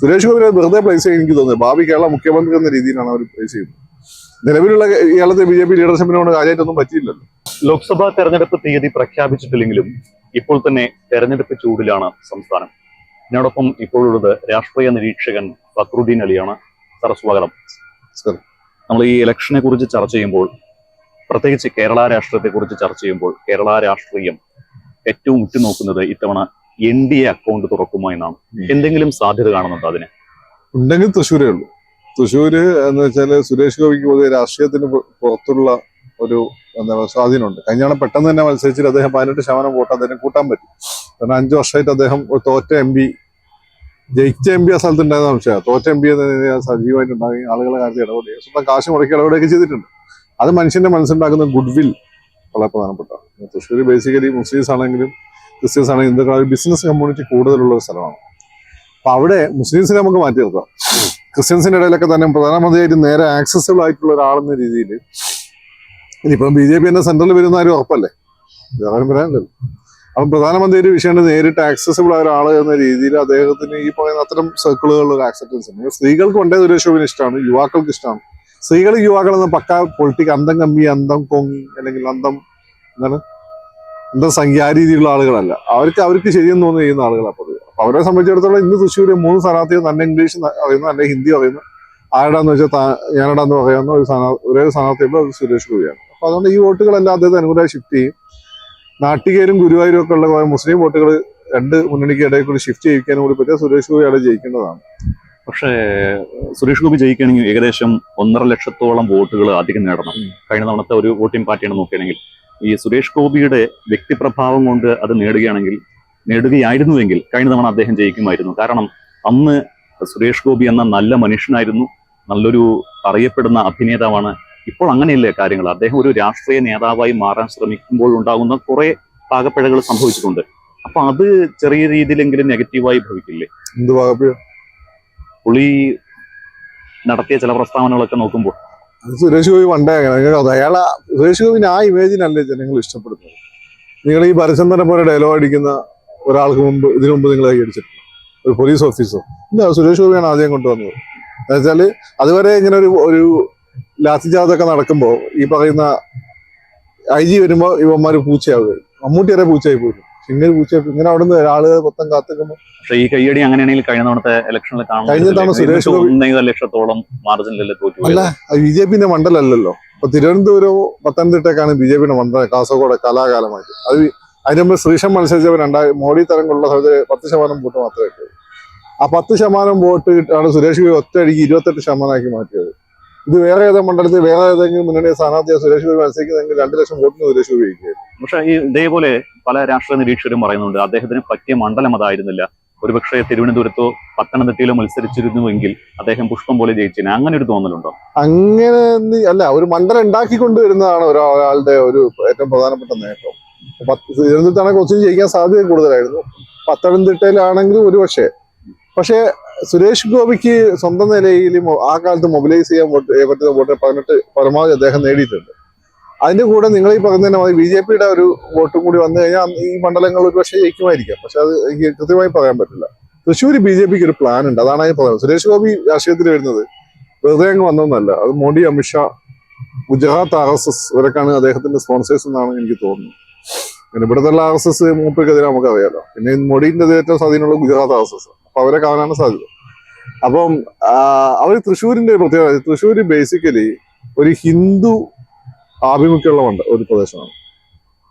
സുരേഷ് ഗോപിനെ വെറുതെ പ്ലേസ് ചെയ്യാൻ എനിക്ക് തോന്നുന്നത്. ഭാവി കേരള മുഖ്യമന്ത്രി എന്ന രീതിയിലാണ് അവർ പ്ലേസ് ചെയ്യുന്നത്. നിലവിലുള്ള കേരളത്തെ BJP ലീഡർഷിപ്പിനോട് കാര്യമായിട്ടൊന്നും പറ്റിയില്ലല്ലോ. ലോക്സഭാ തെരഞ്ഞെടുപ്പ് തീയതി പ്രഖ്യാപിച്ചിട്ടില്ലെങ്കിലും ഇപ്പോൾ തന്നെ തെരഞ്ഞെടുപ്പ് ചൂടിലാണ് സംസ്ഥാനം. ഇതിനോടൊപ്പം ഇപ്പോഴുള്ളത് രാഷ്ട്രീയ നിരീക്ഷകൻ ഫക്രുദ്ദീൻ അലിയാണ്. സാർ സ്വാഗതം. നമ്മൾ ഈ ഇലക്ഷനെ കുറിച്ച് ചർച്ച ചെയ്യുമ്പോൾ, പ്രത്യേകിച്ച് കേരള രാഷ്ട്രീയത്തെ കുറിച്ച് ചർച്ച ചെയ്യുമ്പോൾ, കേരള രാഷ്ട്രീയം ഏറ്റവും ഉറ്റുനോക്കുന്നത് ഇത്തവണ NDA അക്കൗണ്ട് തുറക്കുമോ എന്നാണ്. എന്തെങ്കിലും സാധ്യത കാണുന്നുണ്ടോ അതിന്? ഉണ്ടെങ്കിൽ തൃശ്ശൂരേ ഉള്ളൂ. തൃശ്ശൂര് എന്ന് വെച്ചാൽ സുരേഷ് ഗോപിക്ക് പൊതുവെ രാഷ്ട്രീയത്തിന് പുറത്തുള്ള ഒരു സ്വാധീനമുണ്ട്. കഴിഞ്ഞ തവണ പെട്ടെന്ന് തന്നെ മത്സരിച്ചിട്ട് അദ്ദേഹം 18% വോട്ട് അദ്ദേഹം കൂട്ടാൻ പറ്റും. കാരണം 5 വർഷമായിട്ട് അദ്ദേഹം ഒരു തോറ്റ MP, ജയിച്ച MP ആ സ്ഥലത്ത് ഉണ്ടായിരുന്ന സംശയമാണ്. തോറ്റ MP സജീവമായിട്ടുണ്ടാകും, ആളുകളെ കാര്യത്തിൽ ഇടപെടുകയും സ്വന്തം കാശ് മുടക്കി ഇടപെടുകയൊക്കെ ചെയ്തിട്ടുണ്ട്. അത് മനുഷ്യന്റെ മനസ്സുണ്ടാക്കുന്ന ഗുഡ് വളരെ പ്രധാനപ്പെട്ടതാണ്. തൃശ്ശൂർ ബേസിക്കലി മുസ്ലിംസ് ആണെങ്കിലും ക്രിസ്ത്യൻസ് ആണെങ്കിലും ഹിന്ദുക്കൾ ഒരു ബിസിനസ് കമ്മ്യൂണിറ്റി കൂടുതലുള്ള ഒരു സ്ഥലമാണ്. അപ്പൊ അവിടെ മുസ്ലിംസിനെ നമുക്ക് മാറ്റി നിർത്താം. ക്രിസ്ത്യൻസിന്റെ ഇടയിലൊക്കെ തന്നെ പ്രധാനമന്ത്രിയായിട്ട് നേരെ ആക്സസിബിൾ ആയിട്ടുള്ള ഒരാളെന്ന രീതിയിൽ ഇനിയിപ്പം BJP തന്നെ സെൻട്രൽ വരുന്ന ആരും ഉറപ്പല്ലേ, വേറെ പറയാനില്ലല്ലോ. അപ്പം പ്രധാനമന്ത്രി ഒരു വിഷയം നേരിട്ട് ആക്സസിബിൾ ആയ ഒരാൾ എന്ന രീതിയിൽ അദ്ദേഹത്തിന് ഈ പറയുന്ന അത്തരം സർക്കിളുകളിൽ ഒരു ആക്സെപ്റ്റൻസ് ഉണ്ട്. സ്ത്രീകൾക്ക് കൊണ്ടേ സുരേഷ് ഗോപിന് ഇഷ്ടമാണ്, യുവാക്കൾക്ക് ഇഷ്ടമാണ്. സ്ത്രീകൾ യുവാക്കളെന്ന പക്ക പൊളിറ്റിക് അന്തം കമ്പി, അന്തം കൊങ്ങി, അല്ലെങ്കിൽ അന്തം സംഖ്യ ആ രീതിയിലുള്ള ആളുകളല്ല. അവർക്ക് ശരിയെന്ന് തോന്നുന്നു ചെയ്യുന്ന ആളുകളാണ് പൊതുവെ. അപ്പൊ അവരെ സംബന്ധിച്ചിടത്തോളം ഇന്ന് തൃശ്ശൂർ 3 സ്ഥാനാർത്ഥികൾ നല്ല ഇംഗ്ലീഷ് അറിയുന്ന, അല്ലെങ്കിൽ ഹിന്ദി അറിയുന്ന, ആരുടാന്ന് വെച്ചാൽ ഞാനിടാന്ന് പറയാവുന്ന ഒരേ സ്ഥാനാർത്ഥിയുള്ള സുരേഷ് ഗോപിയാണ്. അപ്പൊ അതുകൊണ്ട് ഈ വോട്ടുകളെല്ലാം അദ്ദേഹത്തെ അനുകൂലമായി ഷിഫ്റ്റ് ചെയ്യും. നാട്ടികേരും ഗുരുവായൂരും ഒക്കെ ഉള്ള മുസ്ലിം വോട്ടുകൾ 2 മുന്നണിക്ക് ഇടയിൽ കൂടി ഷിഫ്റ്റ് ചെയ്യിക്കാനും കൂടി പറ്റിയ സുരേഷ് ഗോപി അവിടെ ജയിക്കേണ്ടതാണ്. പക്ഷേ സുരേഷ് ഗോപി ജയിക്കുകയാണെങ്കിൽ ഏകദേശം 1.5 ലക്ഷത്തോളം വോട്ടുകൾ അധികം നേടണം. കഴിഞ്ഞ തവണത്തെ ഒരു വോട്ടിംഗ് പാർട്ടിയാണ് നോക്കുകയാണെങ്കിൽ. ഈ സുരേഷ് ഗോപിയുടെ വ്യക്തിപ്രഭാവം കൊണ്ട് അത് നേടുകയായിരുന്നുവെങ്കിൽ കഴിഞ്ഞ തവണ അദ്ദേഹം ജയിക്കുമായിരുന്നു. കാരണം അന്ന് സുരേഷ് ഗോപി എന്ന നല്ല മനുഷ്യനായിരുന്നു, നല്ലൊരു അറിയപ്പെടുന്ന അഭിനേതാവാണ്. ഇപ്പോൾ അങ്ങനെയല്ലേ കാര്യങ്ങൾ? അദ്ദേഹം ഒരു രാഷ്ട്രീയ നേതാവായി മാറാൻ ശ്രമിക്കുമ്പോൾ ഉണ്ടാകുന്ന കുറെ പാകപ്പിഴകൾ സംഭവിച്ചിട്ടുണ്ട്. അപ്പൊ അത് ചെറിയ രീതിയിലെങ്കിലും നെഗറ്റീവായി ഭവിക്കില്ലേ? എന്ത് പാകപ്പിഴ? പുള്ളി നടത്തിയ ചില പ്രസ്താവനകളൊക്കെ നോക്കുമ്പോൾ സുരേഷ് ഗോപി പണ്ടേ സുരേഷ് ഗോപിന് ആ ഇമേജിനല്ലേ ജനങ്ങൾ ഇഷ്ടപ്പെടുന്നത്. നിങ്ങൾ ഈ ഭരചന്ദ്രനെ പോലെ ഡയലോഗ് അടിക്കുന്ന ഒരാൾക്ക് ഇതിനു മുമ്പ് നിങ്ങൾ കൈയടിച്ചിട്ടുണ്ട്, ഒരു പോലീസ് ഓഫീസർ. ഇല്ല, സുരേഷ് ഗോപിയാണ് ആദ്യം കൊണ്ടുവന്നത്. എന്നുവെച്ചാൽ അതുവരെ ഇങ്ങനെ ഒരു ലാത്തിജാതൊക്കെ നടക്കുമ്പോൾ ഈ പറയുന്ന IG വരുമ്പോൾ ഇവന്മാര് പൂച്ചയാവുക, മമ്മൂട്ടി വരെ പൂച്ചയായി പോയിരുന്നു. ഇങ്ങനെ പൂച്ചയായി അവിടെ നിന്ന് ആളുകൾ മൊത്തം കാത്തിക്കുമ്പോൾ. പക്ഷേ ഈ കയ്യടി അങ്ങനെയാണെങ്കിൽ കഴിഞ്ഞ തവണത്തെ ഇലക്ഷനിൽ കഴിഞ്ഞ തവണ സുരേഷ് ഗോപി 1.5 ലക്ഷത്തോളം മാർജിനിലല്ലേ തോറ്റു? അല്ല, BJP മണ്ഡലമല്ലല്ലോ. ഇപ്പൊ തിരുവനന്തപുരവും പത്തനംതിട്ടയൊക്കെയാണ് BJP മണ്ഡലം. കാസർഗോഡ് കലാകാലമായിട്ട് അതിന് മുമ്പ് ശ്രീശം മത്സരിച്ചവർ മോഡി തരംഗമുള്ള സമയത്ത് 10% വോട്ട് മാത്രമേ കിട്ടൂ. ആ 10% വോട്ട് ആണ് സുരേഷ് ഗോപി ഒറ്റയടിക്ക് 28% മാറ്റിയത്. ഇത് വേറെ ഏതെങ്കിലും മണ്ഡലത്തിൽ വേറെ ഏതെങ്കിലും മുന്നണി സ്ഥാനാർത്ഥിയെ സുരേഷ് ഗോപി മത്സരിക്കുന്നെങ്കിൽ 2 ലക്ഷം വോട്ടിന് സുരേഷ് ഗോപി ജയിക്കുകയായിരുന്നു. പക്ഷെ ഈ ഇതേപോലെ പല രാഷ്ട്രീയ നിരീക്ഷകരും പറയുന്നുണ്ട് അദ്ദേഹത്തിന് പറ്റിയ മണ്ഡലം അതായിരുന്നില്ല. ഒരുപക്ഷെ തിരുവനന്തപുരത്തോ പത്തനംതിട്ടയിലോ മത്സരിച്ചിരുന്നുവെങ്കിൽ അദ്ദേഹം പുഷ്പം പോലെ ജയിച്ചിന്. അങ്ങനെ ഒരു തോന്നലുണ്ടോ? അങ്ങനെ അല്ല, ഒരു മണ്ഡലം ഉണ്ടാക്കിക്കൊണ്ടുവരുന്നതാണ് ഒരാളുടെ ഒരു ഏറ്റവും പ്രധാനപ്പെട്ട നേട്ടം. തിരുവനന്തപുരത്താണെങ്കിൽ കൊച്ചിന് ജയിക്കാൻ സാധ്യത കൂടുതലായിരുന്നു, പത്തനംതിട്ടയിലാണെങ്കിലും പക്ഷേ സുരേഷ് ഗോപിക്ക് സ്വന്തം നിലയിൽ ആ കാലത്ത് മൊബിലൈസ് ചെയ്യാൻ പറ്റുന്ന വോട്ട് 18 പരമാവധി അദ്ദേഹം നേടിയിട്ടുണ്ട്. അതിന്റെ കൂടെ നിങ്ങൾ ഈ പറഞ്ഞ BJPയുടെ ഒരു വോട്ടും കൂടി വന്നു കഴിഞ്ഞാൽ ഈ മണ്ഡലങ്ങൾ ഒരു പക്ഷേ ജയിക്കുമായിരിക്കാം. പക്ഷെ അത് എനിക്ക് കൃത്യമായി പറയാൻ പറ്റില്ല. തൃശ്ശൂർ BJPക്ക് ഒരു പ്ലാൻ ഉണ്ട്, അതാണ് ഞാൻ പറയുന്നത്. സുരേഷ് ഗോപി രാഷ്ട്രീയത്തിൽ വരുന്നത് വെറുതെ അങ്ങ് വന്നതെന്നല്ല. അത് മോഡി, അമിത്ഷാ, ഗുജറാത്ത് RSS ഇവരൊക്കെയാണ് അദ്ദേഹത്തിന്റെ സ്പോൺസേഴ്സ് എന്നാണ് എനിക്ക് തോന്നുന്നത്. പിന്നെ ഇവിടുത്തെ RSS മൂപ്പർക്കെതിരെ നമുക്കറിയാലോ. പിന്നെ മോഡിന്റെ ഏറ്റവും സ്വാധീനമുള്ള ഗുജറാത്ത് RSS. അപ്പൊ അവരെ കാണാനാണ് സാധ്യത. അപ്പം അവർ തൃശ്ശൂരിന്റെ പ്രത്യേകത, തൃശ്ശൂർ ബേസിക്കലി ഒരു ഹിന്ദു ആഭിമുഖ്യമുള്ള ഒരു പ്രദേശമാണ്.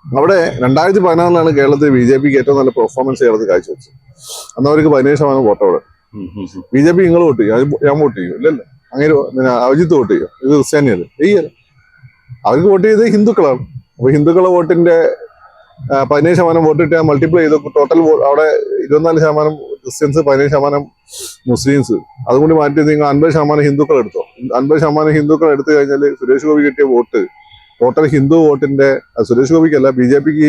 അവിടെ 2016 കേരളത്തിൽ BJPക്ക് ഏറ്റവും നല്ല പെർഫോമൻസ് കേരളത്തിൽ കാഴ്ചവെച്ചത്. അന്ന് അവർക്ക് 17% വോട്ട് അവിടെ. BJP നിങ്ങൾ വോട്ട് ചെയ്യും, ഞാൻ വോട്ട് ചെയ്യും ഇല്ലല്ലോ. അങ്ങനെ അജിത്ത് വോട്ട് ചെയ്യും, ഇത് ക്രിസ്ത്യാനിയല്ലേ ചെയ്യല്ലോ. അവർക്ക് വോട്ട് ചെയ്തത് ഹിന്ദുക്കളാണ്. അപ്പൊ ഹിന്ദുക്കളുടെ വോട്ടിന്റെ 17% വോട്ട് കിട്ടിയാൽ മൾട്ടിപ്ലൈ ചെയ്ത് ടോട്ടൽ അവിടെ 24% ക്രിസ്ത്യൻസ്, 17% മുസ്ലിംസ്. അതുകൊണ്ട് മാറ്റി നിങ്ങൾ 50% ഹിന്ദുക്കൾ എടുത്തോ. 50% ഹിന്ദുക്കൾ എടുത്തു കഴിഞ്ഞാൽ സുരേഷ് ഗോപി കിട്ടിയ വോട്ട് ടോട്ടൽ ഹിന്ദു വോട്ടിന്റെ, BJPക്ക് അല്ല, BJPക്ക്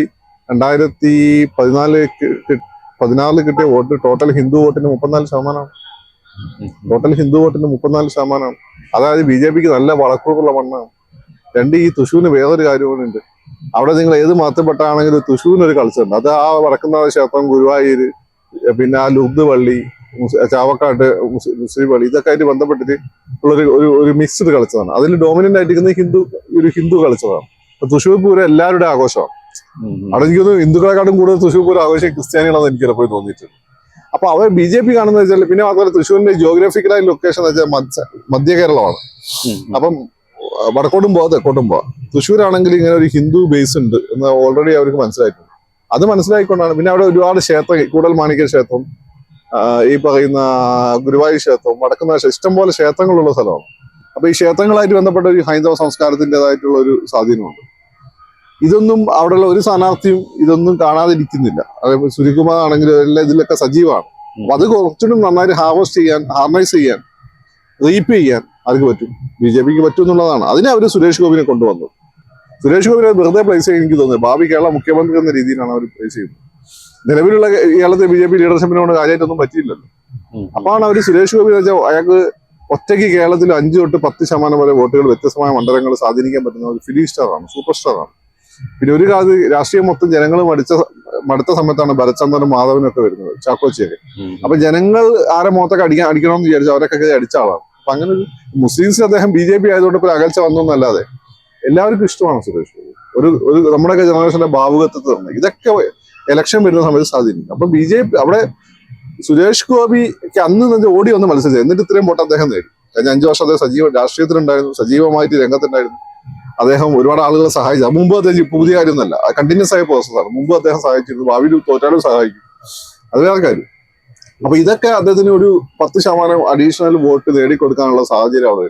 2014 കിട്ടിയ വോട്ട് ടോട്ടൽ ഹിന്ദു വോട്ടിന്റെ 34%. ടോട്ടൽ ഹിന്ദു വോട്ടിന്റെ 34%. അതായത് BJPക്ക് നല്ല വളക്കൂറുള്ള മണ്ണാണ്. ഈ തൃശ്ശൂരിന് വേറൊരു കാര്യങ്ങളുണ്ട്. അവിടെ നിങ്ങൾ ഏത് മതത്തിൽപ്പെട്ടാണെങ്കിലും തൃശ്ശൂരിനൊരു കൾച്ചർ ഉണ്ട്. അത് ആ വടക്കുന്നാഥ ക്ഷേത്രം, ഗുരുവായൂർ, പിന്നെ ആ ലുബ്ദ് പള്ളി, ചാവക്കാട്ട് മുസ്ലിം പള്ളി ഇതൊക്കെ ആയിട്ട് ബന്ധപ്പെട്ടിട്ട് ഉള്ളൊരു ഒരു മിക്സ്ഡ് കളിച്ചതാണ്. അതിൽ ഡോമിനന്റ് ആയിട്ടിരിക്കുന്നത് ഹിന്ദു കളിച്ചതാണ്. തൃശ്ശൂർ പൂരം എല്ലാവരുടെ ആഘോഷമാണ്. അവിടെ എനിക്ക് തോന്നുന്നു ഹിന്ദുക്കളെക്കാട്ടും കൂടുതൽ തൃശ്ശൂർ പൂരം ആഘോഷം ക്രിസ്ത്യാനികളാണെന്ന് എനിക്ക് ചിലപ്പോൾ തോന്നിയിട്ടുണ്ട്. അപ്പൊ അവർ BJP കാണുന്നത് വെച്ചാൽ, പിന്നെ മാത്രമല്ല തൃശ്ശൂരിന്റെ ജിയോഗ്രഫിക്കലായ ലൊക്കേഷൻ എന്ന് വെച്ചാൽ മധ്യ കേരളമാണ്. അപ്പം വടക്കോട്ടും പോവാം തെക്കോട്ടും പോവാം. തൃശ്ശൂരാണെങ്കിൽ ഇങ്ങനെ ഒരു ഹിന്ദു ബേസ് ഉണ്ട് എന്ന് ഓൾറെഡി അവർക്ക് മനസ്സിലായിട്ടുണ്ട്. അത് മനസ്സിലായിക്കൊണ്ടാണ് പിന്നെ അവിടെ ഒരുപാട് ക്ഷേത്രം, കൂടൽ മാണിക്യ ക്ഷേത്രം, ഈ പറയുന്ന ഗുരുവായൂർ ക്ഷേത്രം, വടക്കുന്നാഥ ഇഷ്ടംപോലെ ക്ഷേത്രങ്ങളുള്ള സ്ഥലമാണ്. അപ്പൊ ഈ ക്ഷേത്രങ്ങളായിട്ട് ബന്ധപ്പെട്ട ഒരു ഹൈന്ദവ സംസ്കാരത്തിൻ്റെതായിട്ടുള്ള ഒരു സ്വാധീനമുണ്ട്. ഇതൊന്നും അവിടെയുള്ള ഒരു സ്ഥാനാർത്ഥിയും ഇതൊന്നും കാണാതിരിക്കുന്നില്ല. അതേപോലെ സുനിൽകുമാർ ആണെങ്കിലും എല്ലാം ഇതിലൊക്കെ സജീവമാണ്. അപ്പൊ അത് കുറച്ചുകൂടി നന്നായിട്ട് ഹാർമൈസ് ചെയ്യാൻ റീപ്പ് ചെയ്യാൻ അവർക്ക് പറ്റും, BJPക്ക് പറ്റും എന്നുള്ളതാണ്. അതിനെ അവർ സുരേഷ് ഗോപിനെ കൊണ്ടുവന്നു. സുരേഷ് ഗോപിനെ വെറുതെ പ്ലേസ് ചെയ്യാൻ എനിക്ക് തോന്നുന്നത് ഭാവി കേരള മുഖ്യമന്ത്രി എന്ന രീതിയിലാണ് അവർ പ്ലേസ് ചെയ്യുന്നത്. നിലവിലുള്ള കേരളത്തെ BJP ലീഡർഷിപ്പിനോട് കാര്യമായിട്ടൊന്നും പറ്റിയില്ലല്ലോ. അപ്പോഴാണ് അവർ സുരേഷ് ഗോപി എന്ന് വെച്ചാൽ അയാൾക്ക് ഒറ്റയ്ക്ക് കേരളത്തിൽ 5 തൊട്ട് 10% വരെ വോട്ടുകൾ വ്യത്യസ്തമായ മണ്ഡലങ്ങൾ സ്വാധീനിക്കാൻ പറ്റുന്ന ഒരു ഫിലി സ്റ്റാറാണ്, സൂപ്പർ സ്റ്റാറാണ്. പിന്നെ ഒരു കാലത്ത് രാഷ്ട്രീയം മൊത്തം ജനങ്ങൾ മടുത്ത സമയത്താണ് ഭരചന്ദ്രനും മാധവനും ഒക്കെ വരുന്നത്, ചാക്കോച്ചിയൊക്കെ. അപ്പൊ ജനങ്ങൾ ആരെ മുഖത്തൊക്കെ അടിക്കണമെന്ന് വിചാരിച്ചു അവരൊക്കെ അടിച്ച ആളാണ്. അപ്പൊ അങ്ങനെ ഒരു മുസ്ലിംസിന് അദ്ദേഹം BJP ആയതുകൊണ്ട് ഇപ്പോൾ അകൽച്ച വന്നു എന്നല്ലാതെ എല്ലാവർക്കും ഇഷ്ടമാണ് സുരേഷ് ഗോപി. ഒരു നമ്മുടെയൊക്കെ ജനറേഷന്റെ ഭാവുകത്വത്തിൽ തന്നെ ഇതൊക്കെ ഇലക്ഷൻ വരുന്ന സമയത്ത് സ്വാധീനിക്കും. അപ്പൊ BJP അവിടെ സുരേഷ് ഗോപിക്ക് അന്ന് ഓടി വന്ന് മത്സരിച്ചത്, എന്നിട്ട് ഇത്രയും വോട്ട് അദ്ദേഹം നേടി. കഴിഞ്ഞ 5 വർഷം അദ്ദേഹം രാഷ്ട്രീയത്തിലുണ്ടായിരുന്നു, സജീവമായിട്ട് രംഗത്തുണ്ടായിരുന്നു. അദ്ദേഹം ഒരുപാട് ആളുകളെ സഹായിച്ചു. മുമ്പ് അദ്ദേഹം പുതിയ കാര്യമൊന്നുമല്ല, കണ്ടിന്യൂസ് ആയ പ്രോസസ്സാണ്. മുമ്പ് അദ്ദേഹം സഹായിച്ചിരുന്നു, ഭാവിയിൽ തോറ്റാലും സഹായിക്കും, അത് വേറെ കാര്യം. അപ്പൊ ഇതൊക്കെ അദ്ദേഹത്തിന് ഒരു 10% അഡീഷണൽ വോട്ട് നേടിക്കൊടുക്കാനുള്ള സാഹചര്യം അവിടെ